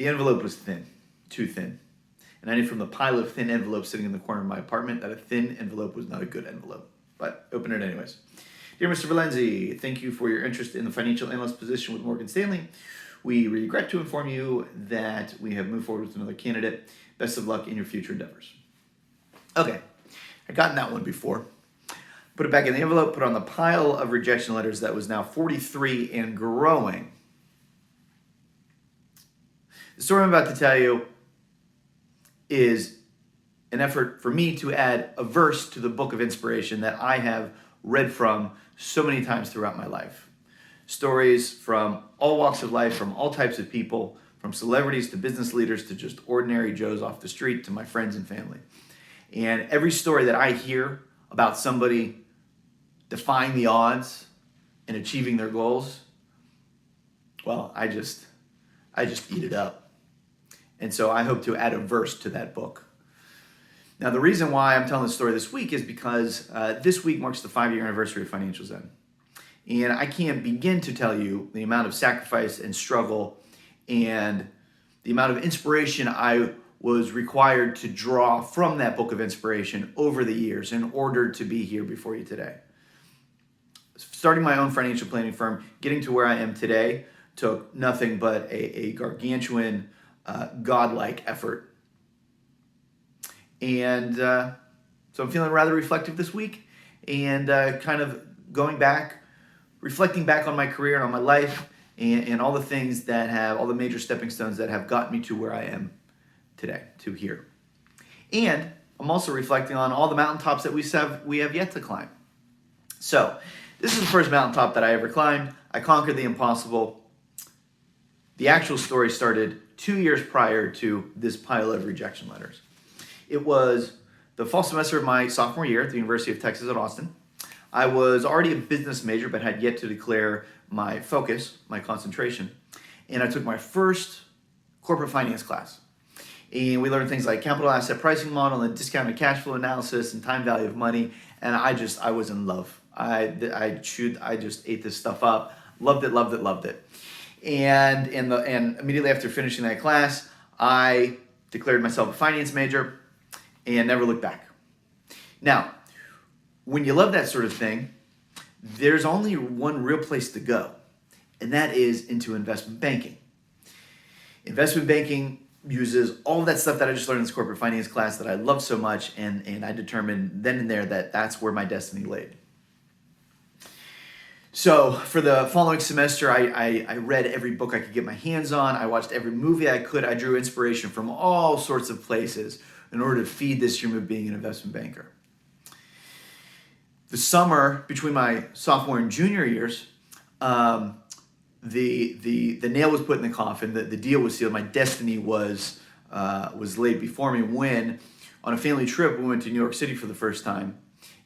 The envelope was thin, too thin. And I knew from the pile of thin envelopes sitting in the corner of my apartment that a thin envelope was not a good envelope. But open it anyways. Dear Mr. Valenzi, thank you for your interest in the financial analyst position with Morgan Stanley. We regret to inform you that we have moved forward with another candidate. Best of luck in your future endeavors. Okay, I'd gotten that one before. Put it back in the envelope, put it on the pile of rejection letters that was now 43 and growing. The story I'm about to tell you is an effort for me to add a verse to the book of inspiration that I have read from so many times throughout my life. Stories from all walks of life, from all types of people, from celebrities to business leaders to just ordinary Joes off the street to my friends and family. And every story that I hear about somebody defying the odds and achieving their goals, well, I just eat it up. And so I hope to add a verse to that book. Now, the reason why I'm telling this story this week is because this week marks the 5-year anniversary of Financial Zen. And I can't begin to tell you the amount of sacrifice and struggle and the amount of inspiration I was required to draw from that book of inspiration over the years in order to be here before you today. Starting my own financial planning firm, getting to where I am today, took nothing but a gargantuan, godlike effort. And so I'm feeling rather reflective this week and kind of going back, reflecting back on my career and on my life and all the things that have, all the major stepping stones that have gotten me to where I am today, to here. And I'm also reflecting on all the mountaintops that we have yet to climb. So this is the first mountaintop that I ever climbed. I conquered the impossible. The actual story started 2 years prior to this pile of rejection letters. It was the fall semester of my sophomore year at the University of Texas at Austin. I was already a business major, but had yet to declare my focus, my concentration. And I took my first corporate finance class. And we learned things like capital asset pricing model and discounted cash flow analysis and time value of money. And I was in love. I just ate this stuff up. Loved it. And immediately after finishing that class, I declared myself a finance major and never looked back. Now, when you love that sort of thing, there's only one real place to go, and that is into investment banking. Investment banking uses all of that stuff that I just learned in this corporate finance class that I love so much, and I determined then and there that that's where my destiny lay. So for the following semester, I read every book I could get my hands on. I watched every movie I could. I drew inspiration from all sorts of places in order to feed this dream of being an investment banker. The summer between my sophomore and junior years, the nail was put in the coffin. The deal was sealed. My destiny was laid before me when, on a family trip, we went to New York City for the first time.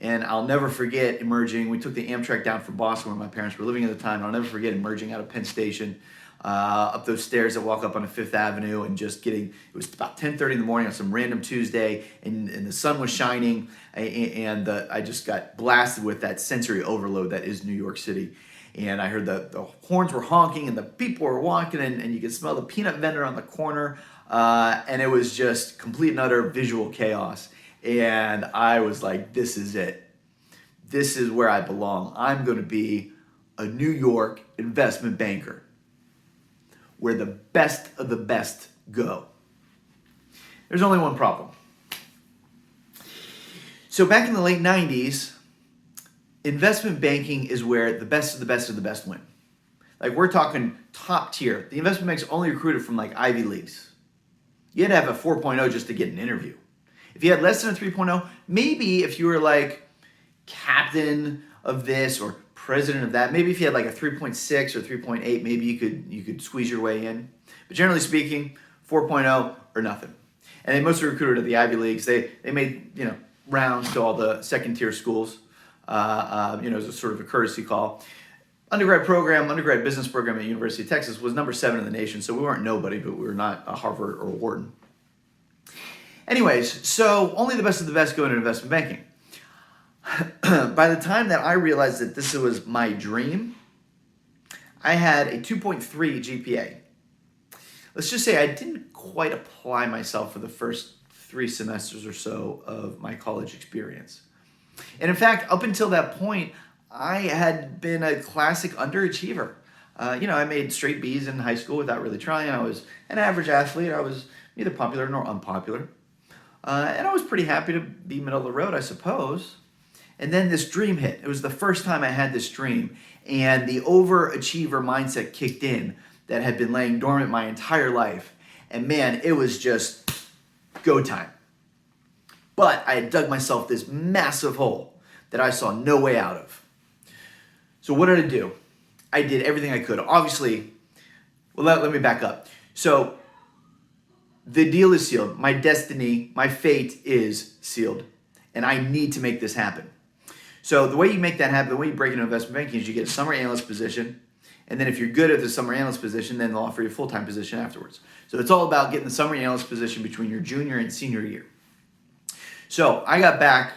And I'll never forget emerging. We took the Amtrak down from Boston where my parents were living at the time. And I'll never forget emerging out of Penn Station, up those stairs that walk up on Fifth Avenue and just getting, it was about 10:30 in the morning on some random Tuesday and the sun was shining and I just got blasted with that sensory overload that is New York City. And I heard the horns were honking and the people were walking and you could smell the peanut vendor on the corner. And it was just complete and utter visual chaos. And I was like, this is it. This is where I belong. I'm going to be a New York investment banker where the best of the best go. There's only one problem. So back in the late 90s, investment banking is where the best of the best of the best win. Like we're talking top tier. The investment banks only recruited from like Ivy Leagues. You had to have a 4.0 just to get an interview. If you had less than a 3.0, maybe if you were like captain of this or president of that, maybe if you had like a 3.6 or 3.8, maybe you could squeeze your way in. But generally speaking, 4.0 or nothing. And they mostly recruited at the Ivy Leagues. They made rounds to all the second tier schools, as a sort of a courtesy call. Undergrad business program at University of Texas was number 7 in the nation. So we weren't nobody, but we were not a Harvard or Wharton. Anyways, so only the best of the best go into investment banking. By the time that I realized that this was my dream, I had a 2.3 GPA. let's just say I didn't quite apply myself for the first 3 semesters or so of my college experience. And in fact, up until that point, I had been a classic underachiever. I made straight B's in high school without really trying. I was an average athlete. I was neither popular nor unpopular. And I was pretty happy to be middle of the road, I suppose. And then this dream hit. It was the first time I had this dream. And the overachiever mindset kicked in that had been laying dormant my entire life. And man, it was just go time. But I had dug myself this massive hole that I saw no way out of. So what did I do? I did everything I could. Obviously, well, let me back up. So the deal is sealed. My destiny, my fate is sealed. And I need to make this happen. So the way you make that happen, the way you break into investment banking is you get a summer analyst position. And then if you're good at the summer analyst position, then they'll offer you a full-time position afterwards. So it's all about getting the summer analyst position between your junior and senior year. So I got back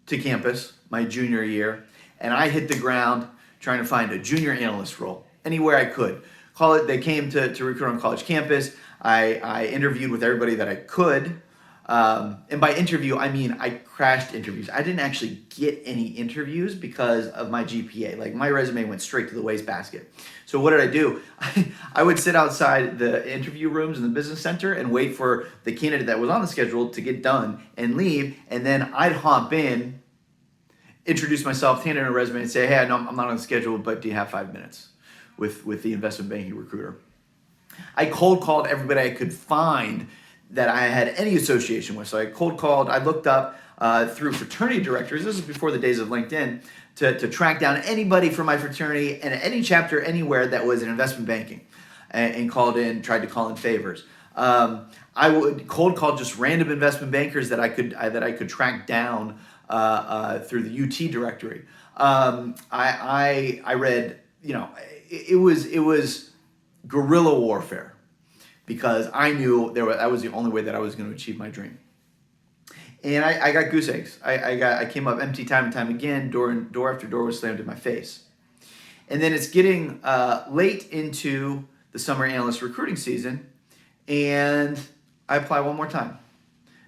to campus my junior year, and I hit the ground trying to find a junior analyst role anywhere I could. They came to recruit on college campus. I interviewed with everybody that I could. And by interview, I mean I crashed interviews. I didn't actually get any interviews because of my GPA. Like my resume went straight to the wastebasket. So what did I do? I would sit outside the interview rooms in the business center and wait for the candidate that was on the schedule to get done and leave. And then I'd hop in, introduce myself, hand in a resume and say, hey, I'm not on the schedule, but do you have 5 minutes with the investment banking recruiter? I cold called everybody I could find that I had any association with. So I cold called, I looked up through fraternity directories, this is before the days of LinkedIn, to track down anybody from my fraternity and any chapter anywhere that was in investment banking and tried to call in favors. I would cold call just random investment bankers that I could track down through the UT directory. I read, it was guerrilla warfare, because I knew that was the only way that I was going to achieve my dream. And I got goose eggs. I came up empty time and time again. Door after door was slammed in my face. And then it's getting late into the summer analyst recruiting season, and I apply one more time.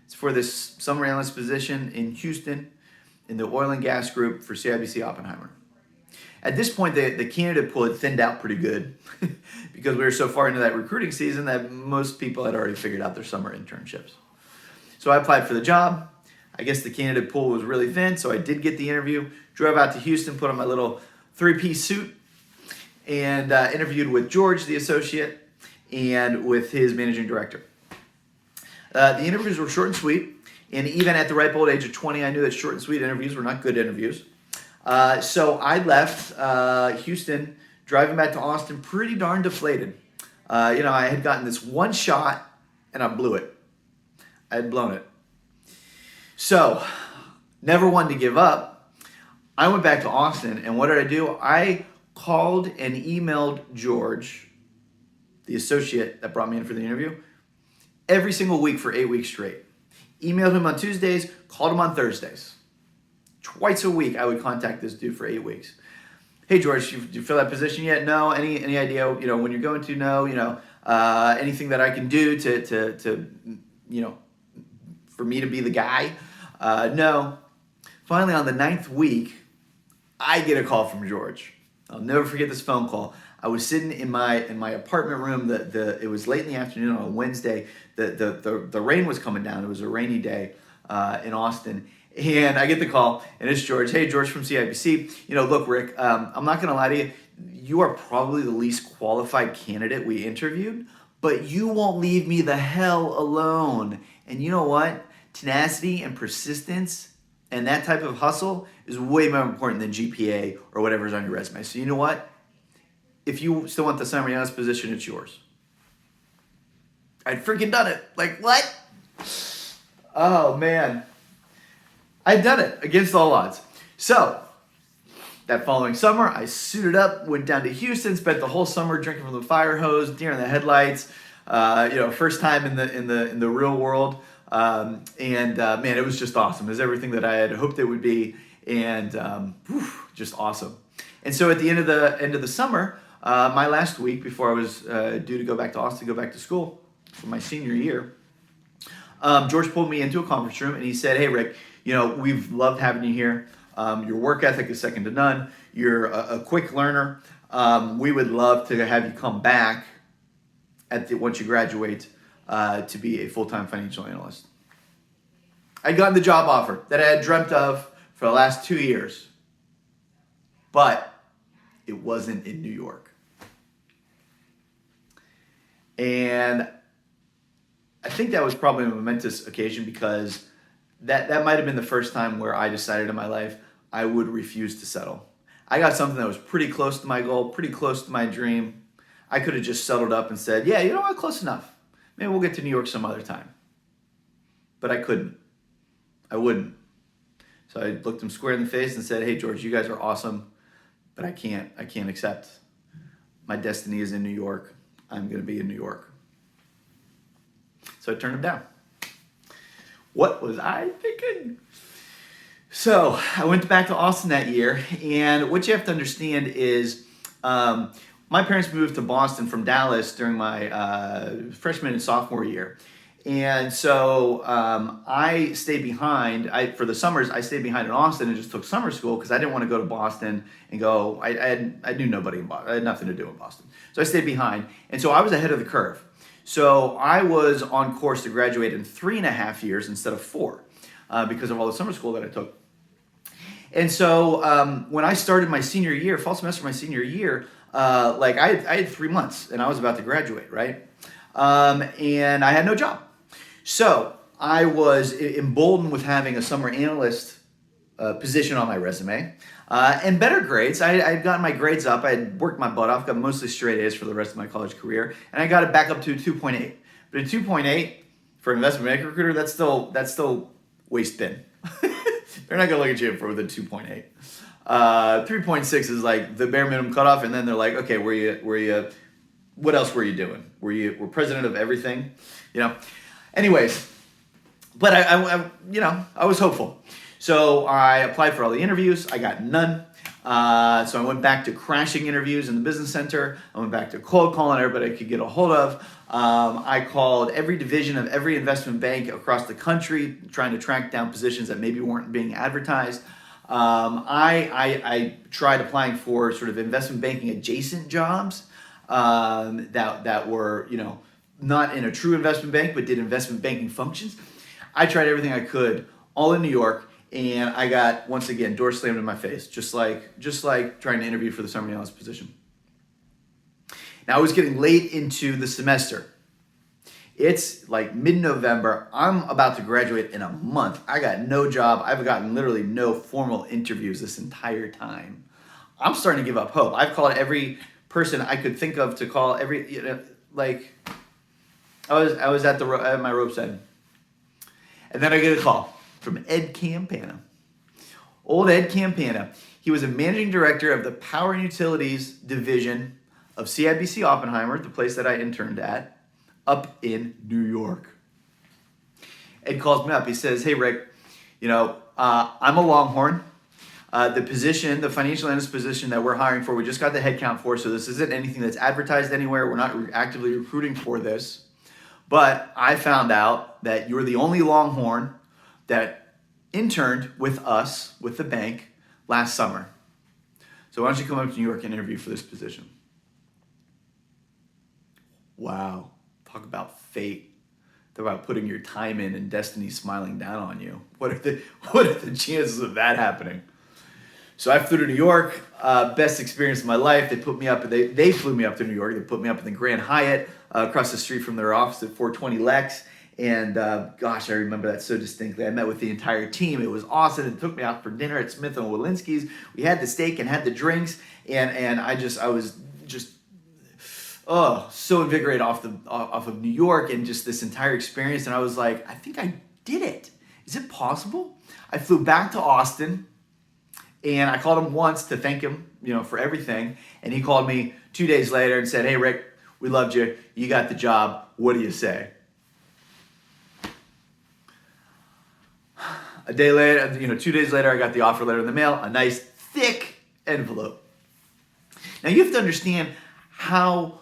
It's for this summer analyst position in Houston in the oil and gas group for CIBC Oppenheimer. At this point, the candidate pool had thinned out pretty good because we were so far into that recruiting season that most people had already figured out their summer internships. So I applied for the job. I guess the candidate pool was really thin, so I did get the interview. Drove out to Houston, put on my little 3-piece suit, and interviewed with George, the associate, and with his managing director. The interviews were short and sweet, and even at the ripe old age of 20, I knew that short and sweet interviews were not good interviews. So I left Houston, driving back to Austin, pretty darn deflated. I had gotten this one shot, and I blew it. I had blown it. So, never one to give up. I went back to Austin, and what did I do? I called and emailed George, the associate that brought me in for the interview, every single week for 8 weeks straight. Emailed him on Tuesdays, called him on Thursdays. Twice a week, I would contact this dude for 8 weeks. Hey, George, do you fill that position yet? No. Any idea, when you're going to? No. Anything that I can do to for me to be the guy? No. Finally, on the 9th week, I get a call from George. I'll never forget this phone call. I was sitting in my apartment room. It was late in the afternoon on a Wednesday. The rain was coming down. It was a rainy day in Austin. And I get the call, and it's George. Hey, George from CIBC. Look, Rick, I'm not going to lie to you. You are probably the least qualified candidate we interviewed, but you won't leave me the hell alone. And you know what? Tenacity and persistence and that type of hustle is way more important than GPA or whatever's on your resume. So you know what? If you still want the summer analyst position, it's yours. I'd freaking done it. Like, what? Oh, man. I'd done it against all odds. So, that following summer, I suited up, went down to Houston, spent the whole summer drinking from the fire hose, deer in the headlights. First time in the real world, man, it was just awesome. It was everything that I had hoped it would be, and just awesome. And so, at the end of the summer, my last week before I was due to go back to Austin, go back to school for my senior year, George pulled me into a conference room and he said, "Hey, Rick, we've loved having you here. Your work ethic is second to none. You're a quick learner. We would love to have you come back once you graduate to be a full-time financial analyst." I'd gotten the job offer that I had dreamt of for the last 2 years, but it wasn't in New York. And I think that was probably a momentous occasion because that might have been the first time where I decided in my life I would refuse to settle. I got something that was pretty close to my goal, pretty close to my dream. I could have just settled up and said, yeah, you know what, close enough. Maybe we'll get to New York some other time. But I couldn't. I wouldn't. So I looked him square in the face and said, "Hey, George, you guys are awesome, but I can't accept. My destiny is in New York. I'm going to be in New York." So I turned him down. What was I thinking? So I went back to Austin that year, and what you have to understand is my parents moved to Boston from Dallas during my freshman and sophomore year. And so I stayed behind. For the summers, I stayed behind in Austin and just took summer school because I didn't want to go to Boston and go. I knew nobody in Boston. I had nothing to do in Boston. So I stayed behind. And so I was ahead of the curve. So I was on course to graduate in 3.5 years instead of 4 because of all the summer school that I took. And so when I started my senior year, fall semester my senior year, I had 3 months and I was about to graduate, right? And I had no job. So I was emboldened with having a summer analyst position on my resume and better grades. I had gotten my grades up. I had worked my butt off, got mostly straight A's for the rest of my college career, and I got it back up to 2.8. But a 2.8 for an investment banking recruiter, that's still waist thin. They're not gonna look at you with a 2.8. 3.6 is like the bare minimum cutoff, and then they're like, okay, were you? What else were you doing? Were president of everything? Anyways, but I was hopeful. So I applied for all the interviews. I got none. So I went back to crashing interviews in the business center. I went back to cold calling everybody I could get a hold of. I called every division of every investment bank across the country, trying to track down positions that maybe weren't being advertised. I tried applying for sort of investment banking adjacent jobs that were, not in a true investment bank, but did investment banking functions. I tried everything I could, all in New York, and I got, once again, doors slammed in my face, just like trying to interview for the summer analyst position. Now, I was getting late into the semester. It's like mid-November. I'm about to graduate in a month. I got no job. I've gotten literally no formal interviews this entire time. I'm starting to give up hope. I've called every person I could think of to call I was at my rope's end. And then I get a call from Ed Campana. Old Ed Campana. He was a managing director of the Power and Utilities Division of CIBC Oppenheimer, the place that I interned at, up in New York. Ed calls me up. He says, "Hey, Rick, I'm a Longhorn. The financial analyst position that we're hiring for, we just got the headcount for, so this isn't anything that's advertised anywhere. We're not actively recruiting for this. But I found out that you're the only Longhorn that interned with us, with the bank, last summer. So why don't you come up to New York and interview for this position?" Wow. Talk about fate. Talk about putting your time in and destiny smiling down on you. What are the chances of that happening? So I flew to New York, best experience of my life. They put me up, they flew me up to New York. They put me up in the Grand Hyatt across the street from their office at 420 Lex. And gosh, I remember that so distinctly. I met with the entire team. It was awesome. They took me out for dinner at Smith & Wolinski's. We had the steak and had the drinks. And I was just so invigorated off of New York and just this entire experience. And I was like, I think I did it. Is it possible? I flew back to Austin. And I called him once to thank him, for everything. And he called me 2 days later and said, "Hey, Rick, we loved you. You got the job. What do you say?" A day later, 2 days later, I got the offer letter in the mail, a nice thick envelope. Now you have to understand, how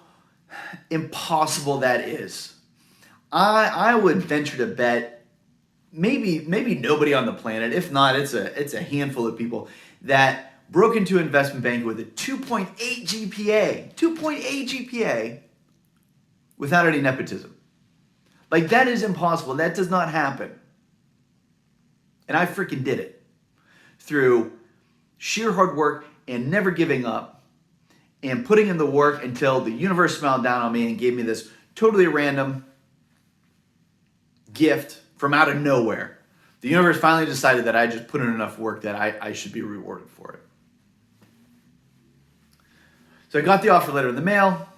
impossible that is. I would venture to bet maybe nobody on the planet, if not, it's a handful of people that broke into an investment bank with a 2.8 GPA without any nepotism. Like, that is impossible. That does not happen. And I freaking did it through sheer hard work and never giving up and putting in the work until the universe smiled down on me and gave me this totally random gift from out of nowhere. The universe finally decided that I just put in enough work that I should be rewarded for it. So I got the offer letter in the mail,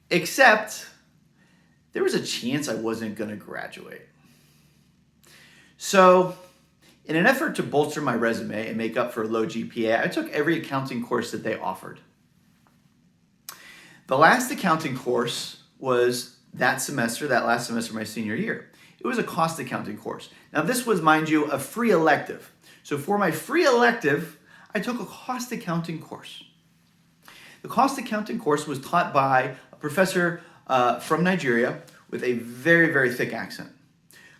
except there was a chance I wasn't going to graduate. So in an effort to bolster my resume and make up for a low GPA, I took every accounting course that they offered. The last accounting course was that last semester of my senior year. It was a cost accounting course. Now this was, mind you, a free elective. So for my free elective, I took a cost accounting course. The cost accounting course was taught by a professor from Nigeria with a very, very thick accent.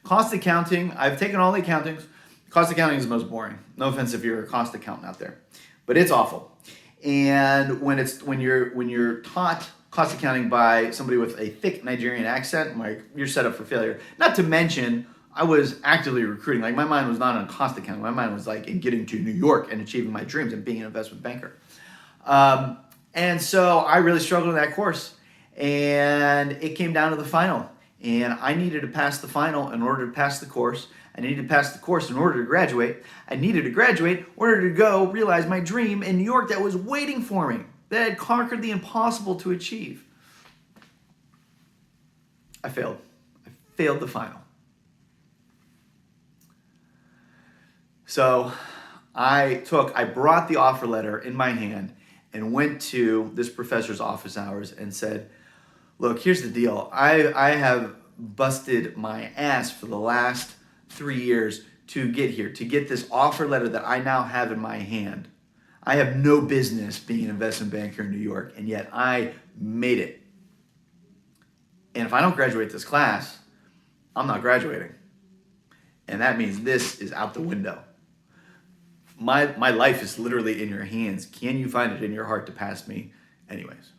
Cost accounting, I've taken all the accountings. Cost accounting is the most boring. No offense if you're a cost accountant out there, but it's awful. And when you're taught cost accounting by somebody with a thick Nigerian accent, like, you're set up for failure. Not to mention, I was actively recruiting. Like, my mind was not on cost accounting. My mind was like in getting to New York and achieving my dreams and being an investment banker. And so I really struggled in that course. And it came down to the final. And I needed to pass the final in order to pass the course. I needed to pass the course in order to graduate. I needed to graduate in order to go realize my dream in New York that was waiting for me, that had conquered the impossible to achieve. I failed. I failed the final. So I brought the offer letter in my hand and went to this professor's office hours and said, look, here's the deal. I have busted my ass for the last 3 years to get here, to get this offer letter that I now have in my hand. I have no business being an investment banker in New York, and yet I made it. And if I don't graduate this class, I'm not graduating. And that means this is out the window. My life is literally in your hands. Can you find it in your heart to pass me anyways?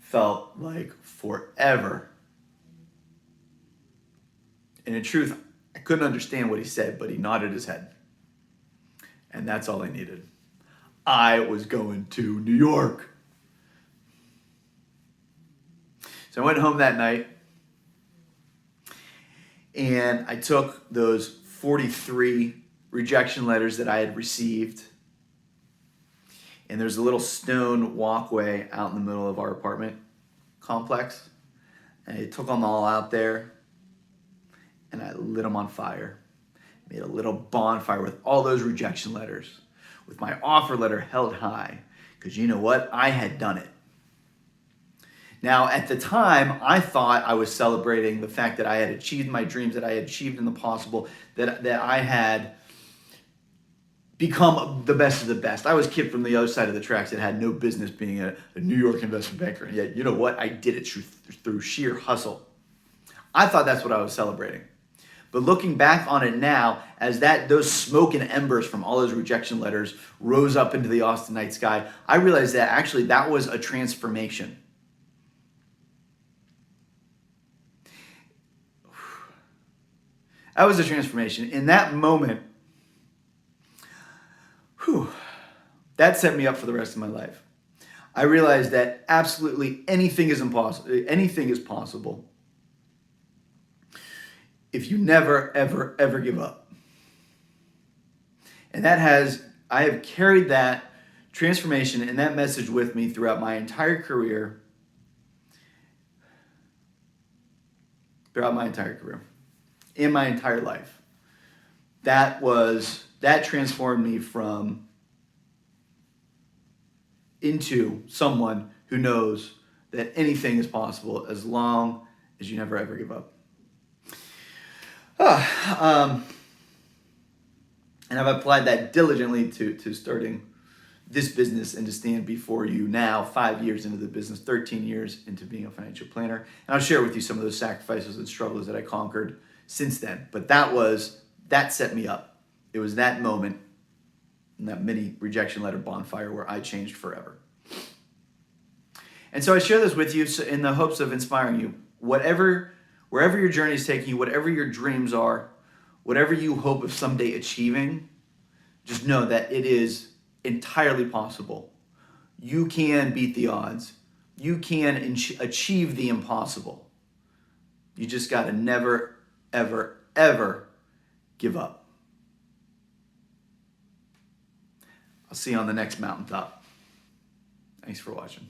Felt like forever. And in truth, I couldn't understand what he said, but he nodded his head. And that's all I needed. I was going to New York. So I went home that night and I took those 43 rejection letters that I had received. And there's a little stone walkway out in the middle of our apartment complex. And I took them all out there and I lit them on fire. Made a little bonfire with all those rejection letters, with my offer letter held high, because you know what? I had done it. Now, at the time, I thought I was celebrating the fact that I had achieved my dreams, that I had achieved the impossible, that I had become the best of the best. I was a kid from the other side of the tracks that had no business being a New York investment banker, and yet, you know what? I did it through sheer hustle. I thought that's what I was celebrating. But looking back on it now, as those smoke and embers from all those rejection letters rose up into the Austin night sky, I realized that actually that was a transformation. That was a transformation. In that moment, that set me up for the rest of my life. I realized that absolutely anything is possible if you never, ever, ever give up. And I have carried that transformation and that message with me throughout my entire career. In my entire life. That transformed me into someone who knows that anything is possible as long as you never ever give up. And I've applied that diligently to starting this business and to stand before you now, 5 years into the business, 13 years into being a financial planner. And I'll share with you some of those sacrifices and struggles that I conquered since then. But that set me up. It was that moment in that mini rejection letter bonfire where I changed forever. And so I share this with you in the hopes of inspiring you. Wherever your journey is taking you, whatever your dreams are, whatever you hope of someday achieving, just know that it is entirely possible. You can beat the odds. You can achieve the impossible. You just got to never, ever, ever give up. I'll see you on the next mountaintop. Thanks for watching.